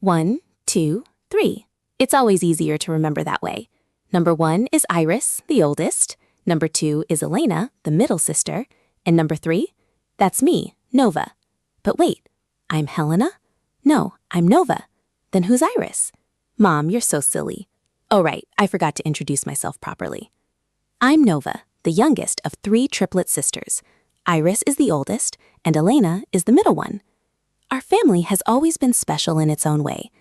1, 2, 3. It's always easier to remember that way. Number 1 is Iris, the oldest. Number 2 is Elena, the middle sister. And number 3? That's me, Nova. But wait, I'm Helena? No, I'm Nova. Then who's Iris? Mom, you're so silly. Oh right, I forgot to introduce myself properly. I'm Nova, the youngest of 3 triplet sisters. Iris is the oldest, and Elena is the middle one. Our family has always been special in its own way.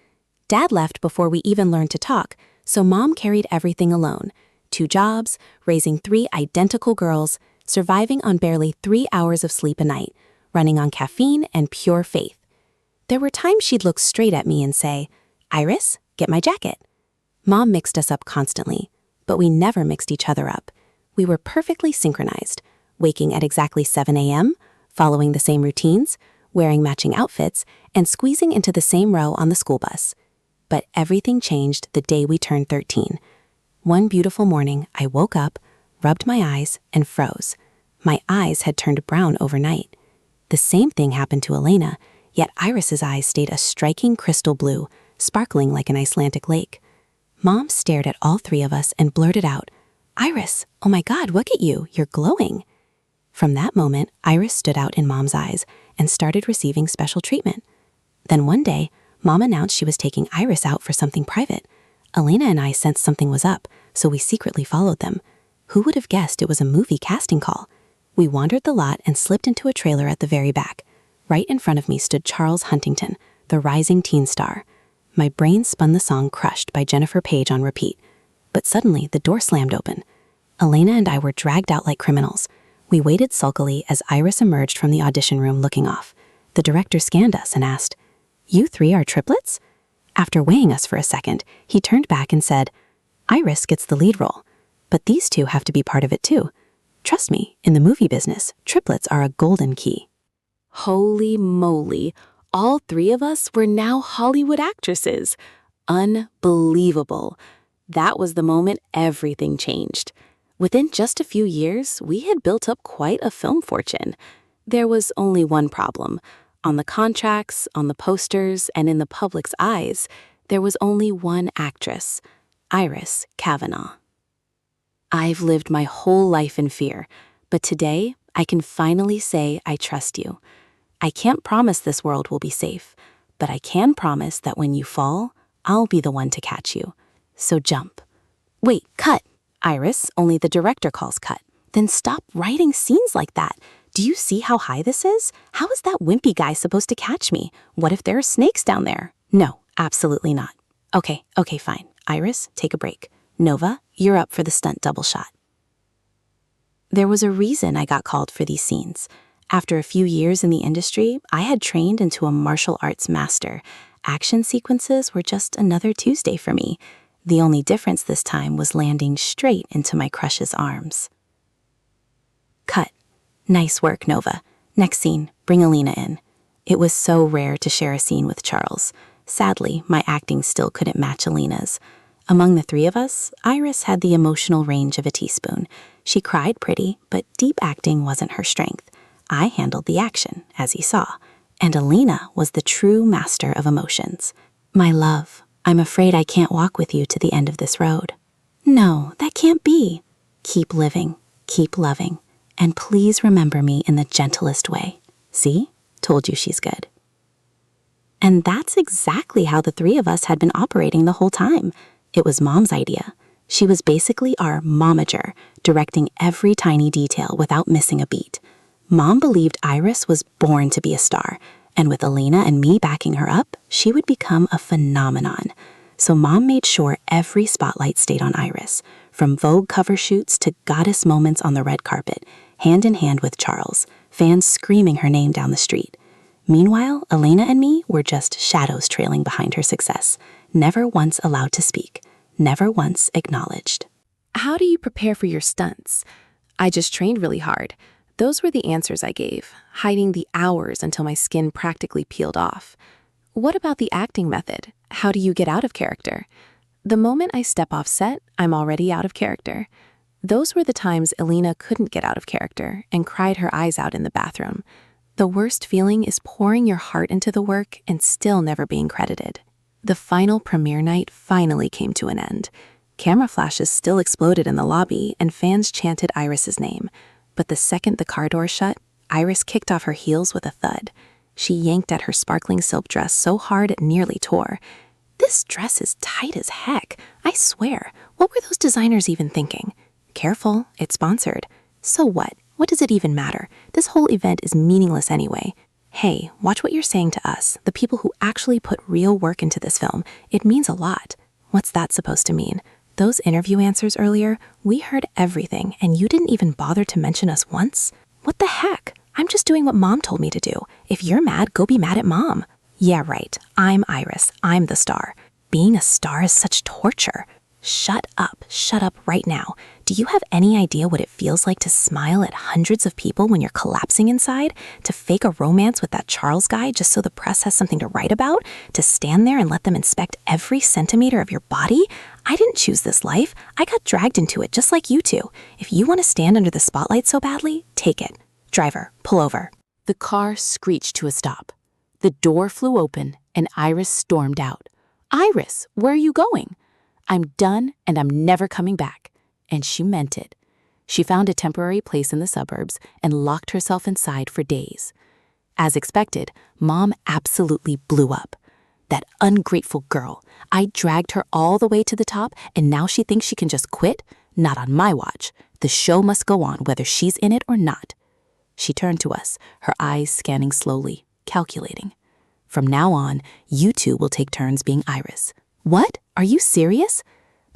Dad left before we even learned to talk, so Mom carried everything alone. 2 jobs, raising 3 identical girls, surviving on barely 3 hours of sleep a night, running on caffeine and pure faith. There were times she'd look straight at me and say, "Iris, get my jacket." Mom mixed us up constantly, but we never mixed each other up. We were perfectly synchronized, waking at exactly 7 a.m., following the same routines, wearing matching outfits, and squeezing into the same row on the school bus. But everything changed the day we turned 13. One beautiful morning, I woke up, rubbed my eyes, and froze. My eyes had turned brown overnight. The same thing happened to Elena, yet Iris's eyes stayed a striking crystal blue, sparkling like an Icelandic lake. Mom stared at all 3 of us and blurted out, "Iris, oh my God, look at you, you're glowing." From that moment, Iris stood out in Mom's eyes and started receiving special treatment. Then one day, Mom announced she was taking Iris out for something private. Elena and I sensed something was up, so we secretly followed them. Who would have guessed it was a movie casting call? We wandered the lot and slipped into a trailer at the very back. Right in front of me stood Charles Huntington, the rising teen star. My brain spun the song Crushed by Jennifer Page on repeat. But suddenly, the door slammed open. Elena and I were dragged out like criminals. We waited sulkily as Iris emerged from the audition room looking off. The director scanned us and asked, "You 3 are triplets?" After weighing us for a second, he turned back and said, "Iris gets the lead role, but these 2 have to be part of it too. Trust me, in the movie business, triplets are a golden key." Holy moly, all 3 of us were now Hollywood actresses. Unbelievable. That was the moment everything changed. Within just a few years, we had built up quite a film fortune. There was only one problem. On the contracts, on the posters, and in the public's eyes, there was only one actress, Iris Kavanagh. I've lived my whole life in fear, but today I can finally say I trust you. I can't promise this world will be safe, but I can promise that when you fall, I'll be the one to catch you. So jump. Wait, cut. Iris, only the director calls cut. Then stop writing scenes like that. Do you see how high this is? How is that wimpy guy supposed to catch me? What if there are snakes down there? No, absolutely not. Okay, fine. Iris, take a break. Nova, you're up for the stunt double shot. There was a reason I got called for these scenes. After a few years in the industry, I had trained into a martial arts master. Action sequences were just another Tuesday for me. The only difference this time was landing straight into my crush's arms. Cut. Nice work, Nova. Next scene, bring Elena in. It was so rare to share a scene with Charles. Sadly, my acting still couldn't match Elena's. Among the 3 of us, Iris had the emotional range of a teaspoon. She cried pretty, but deep acting wasn't her strength. I handled the action, as he saw, and Elena was the true master of emotions. "My love, I'm afraid I can't walk with you to the end of this road." "No, that can't be." "Keep living, keep loving, and please remember me in the gentlest way." See? Told you she's good. And that's exactly how the 3 of us had been operating the whole time. It was Mom's idea. She was basically our momager, directing every tiny detail without missing a beat. Mom believed Iris was born to be a star, and with Elena and me backing her up, she would become a phenomenon. So Mom made sure every spotlight stayed on Iris, from Vogue cover shoots to goddess moments on the red carpet, hand in hand with Charles, fans screaming her name down the street. Meanwhile, Elena and me were just shadows trailing behind her success, never once allowed to speak, never once acknowledged. How do you prepare for your stunts? I just trained really hard. Those were the answers I gave, hiding the hours until my skin practically peeled off. What about the acting method? How do you get out of character? The moment I step off set, I'm already out of character. Those were the times Elena couldn't get out of character and cried her eyes out in the bathroom. The worst feeling is pouring your heart into the work and still never being credited. The final premiere night finally came to an end. Camera flashes still exploded in the lobby, and fans chanted Iris's name. But the second the car door shut, Iris kicked off her heels with a thud. She yanked at her sparkling silk dress so hard it nearly tore. This dress is tight as heck, I swear. What were those designers even thinking? Careful, it's sponsored. So what? What does it even matter? This whole event is meaningless anyway. Hey, watch what you're saying to us, the people who actually put real work into this film. It means a lot. What's that supposed to mean? Those interview answers earlier, we heard everything, and you didn't even bother to mention us once? What the heck? I'm just doing what Mom told me to do. If you're mad, go be mad at Mom. Yeah, right. I'm Iris. I'm the star. Being a star is such torture. Shut up right now. Do you have any idea what it feels like to smile at hundreds of people when you're collapsing inside? To fake a romance with that Charles guy just so the press has something to write about? To stand there and let them inspect every centimeter of your body? I didn't choose this life. I got dragged into it just like you two. If you want to stand under the spotlight so badly, take it. Driver, pull over. The car screeched to a stop. The door flew open and Iris stormed out. Iris, where are you going? I'm done and I'm never coming back. And she meant it. She found a temporary place in the suburbs and locked herself inside for days. As expected, Mom absolutely blew up. That ungrateful girl. I dragged her all the way to the top and now she thinks she can just quit? Not on my watch. The show must go on whether she's in it or not. She turned to us, her eyes scanning slowly, calculating. From now on, you two will take turns being Iris. What? Are you serious?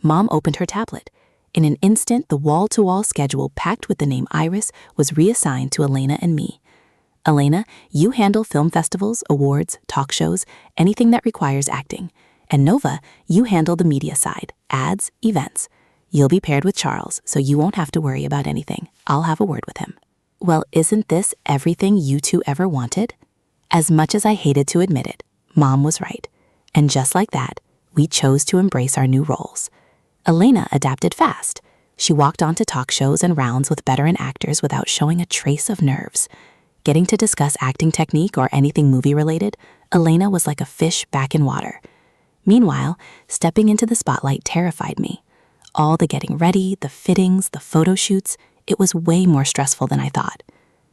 Mom opened her tablet. In an instant, the wall-to-wall schedule packed with the name Iris was reassigned to Elena and me. Elena, you handle film festivals, awards, talk shows, anything that requires acting. And Nova, you handle the media side, ads, events. You'll be paired with Charles, so you won't have to worry about anything. I'll have a word with him. Well, isn't this everything you two ever wanted? As much as I hated to admit it, Mom was right. And just like that, we chose to embrace our new roles. Elena adapted fast. She walked onto talk shows and rounds with veteran actors without showing a trace of nerves. Getting to discuss acting technique or anything movie-related, Elena was like a fish back in water. Meanwhile, stepping into the spotlight terrified me. All the getting ready, the fittings, the photo shoots, it was way more stressful than I thought.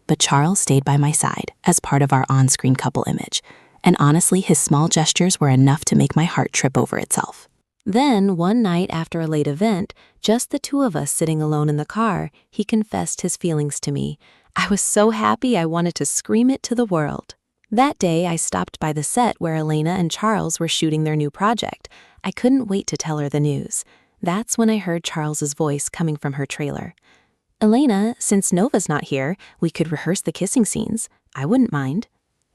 But Charles stayed by my side as part of our on-screen couple image, and honestly, his small gestures were enough to make my heart trip over itself. Then, one night after a late event, just the two of us sitting alone in the car, he confessed his feelings to me. I was so happy I wanted to scream it to the world. That day, I stopped by the set where Elena and Charles were shooting their new project. I couldn't wait to tell her the news. That's when I heard Charles's voice coming from her trailer. Elena, since Nova's not here, we could rehearse the kissing scenes. I wouldn't mind.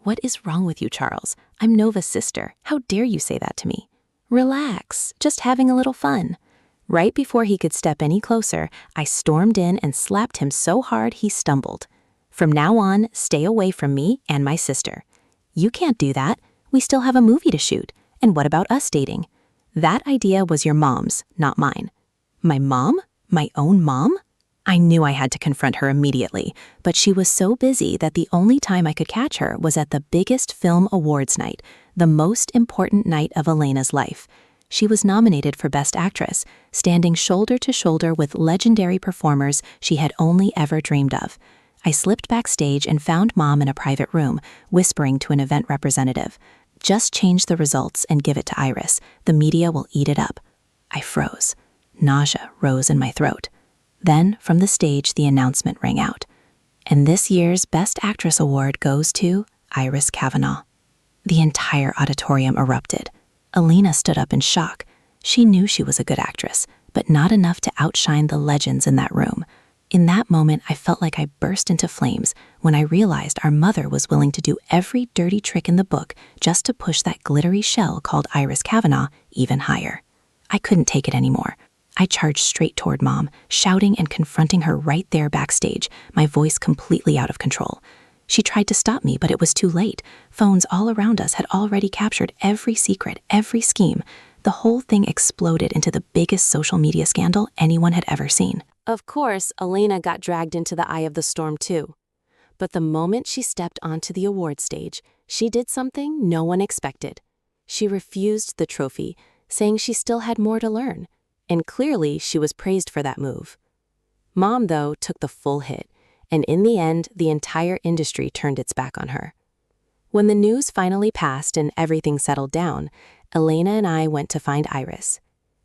What is wrong with you, Charles? I'm Nova's sister. How dare you say that to me? Relax, just having a little fun. Right before he could step any closer, I stormed in and slapped him so hard he stumbled. From now on, stay away from me and my sister. You can't do that. We still have a movie to shoot. And what about us dating? That idea was your mom's, not mine. My mom? My own mom? I knew I had to confront her immediately, but she was so busy that the only time I could catch her was at the biggest film awards night, the most important night of Elena's life. She was nominated for Best Actress, standing shoulder to shoulder with legendary performers she had only ever dreamed of. I slipped backstage and found Mom in a private room, whispering to an event representative, "Just change the results and give it to Iris. The media will eat it up." I froze. Nausea rose in my throat. Then, from the stage, the announcement rang out. And this year's Best Actress Award goes to Iris Kavanagh. The entire auditorium erupted. Elena stood up in shock. She knew she was a good actress, but not enough to outshine the legends in that room. In that moment, I felt like I burst into flames when I realized our mother was willing to do every dirty trick in the book just to push that glittery shell called Iris Kavanagh even higher. I couldn't take it anymore. I charged straight toward Mom, shouting and confronting her right there backstage, my voice completely out of control. She tried to stop me, but it was too late. Phones all around us had already captured every secret, every scheme. The whole thing exploded into the biggest social media scandal anyone had ever seen. Of course, Elena got dragged into the eye of the storm too. But the moment she stepped onto the award stage, she did something no one expected. She refused the trophy, saying she still had more to learn, and clearly she was praised for that move. Mom, though, took the full hit, and in the end, the entire industry turned its back on her. When the news finally passed and everything settled down, Elena and I went to find Iris.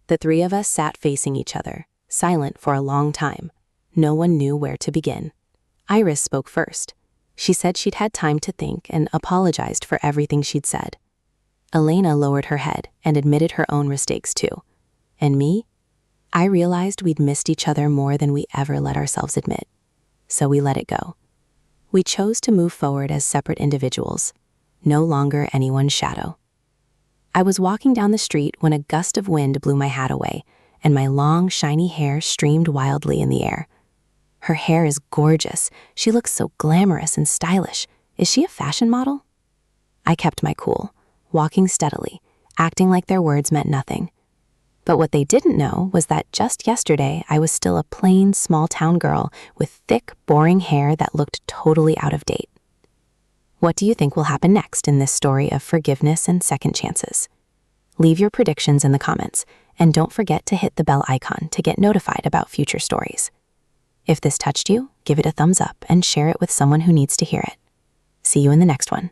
The three of us sat facing each other, silent for a long time. No one knew where to begin. Iris spoke first. She said she'd had time to think and apologized for everything she'd said. Elena lowered her head and admitted her own mistakes too. And me? I realized we'd missed each other more than we ever let ourselves admit. So we let it go. We chose to move forward as separate individuals, no longer anyone's shadow. I was walking down the street when a gust of wind blew my hat away, and my long, shiny hair streamed wildly in the air. Her hair is gorgeous. She looks so glamorous and stylish. Is she a fashion model? I kept my cool, walking steadily, acting like their words meant nothing. But what they didn't know was that just yesterday I was still a plain, small-town girl with thick, boring hair that looked totally out of date. What do you think will happen next in this story of forgiveness and second chances? Leave your predictions in the comments, and don't forget to hit the bell icon to get notified about future stories. If this touched you, give it a thumbs up and share it with someone who needs to hear it. See you in the next one.